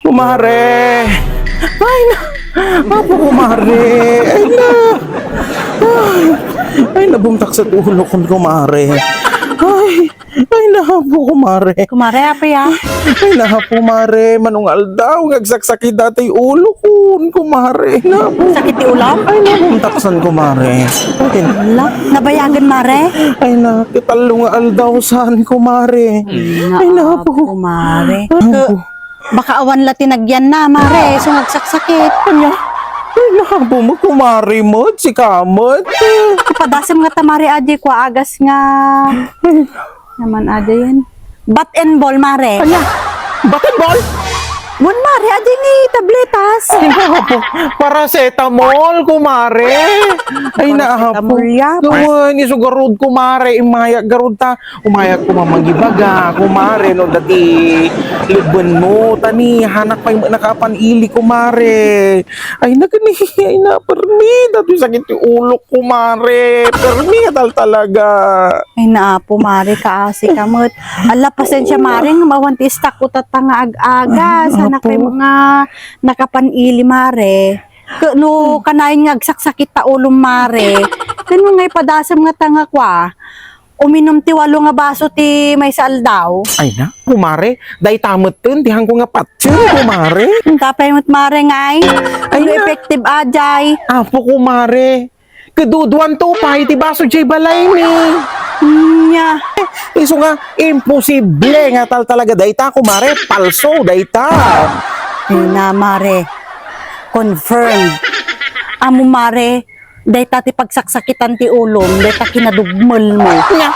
Kumare! Ay na! Apo, kumare! Ay na! Ay, nabumtak sa ulo ko, kumare. Ay na po, kumare. Kumare, apa ya? Ay na po, kumare. Manungal daw. Ngagsaksakit dati ulo ko, kumare. Na po. Sakit di ulam? Ay na, bumtaksan, kumare. Ay na. Ala, nabayagan mare? Ay na, kitalungal daw saan, kumare. Ay na po. Kumare. Ay, Baka awan la tinagyan na, mare. Sungagsaksakit. Anya? Ay na po, kumare mo. Si Kamot. Padasam nga tamari aja ko agas nga. Naman aja yan. Bat and ball, mare. Anya? Bakit ball? Mun, mare, aja ni tabletas. Ay na po. Paracetamol, kumare. Ay na po. Paracetamol ya, Gawan, isugarod, kumare. Imayak garod ta. Umayak ko mamanggibaga, kumare. No, dati liban mo. Tani, hanak pa yung nakapanili, kumare. Ay na gani. Ay na, permi. Dati sakit yung ulo, kumare. Permi, talaga. Ay naapo, mare, kaasi kamot. Ala, pasensya, mare, nga mawantis takot at nga ag-aga. Sana Apo. kayo mga nakapanili, mare. No, kanayin nga agsaksakit ta ulong, mare. Kano nga ipadasam nga tanga kwa. Uminom ti walo nga baso ti may saldaw. Ay na, kumare. Dahil tamot tun, tihang ko nga patsin, kumare. Tapay mo't mare ngay. Ay Ano na. effective ajay. Apo, kumare. Kaduduan to pa, iti baso jay balay ni. Nya. Iso nga, imposible nga talaga. Dayta, kumare, palso, dayta. Ay na, mare. Confirmed. Amo, mare. Day tati pagsaksakitan ti ulom. Day ta kinadugmol mo. Nya,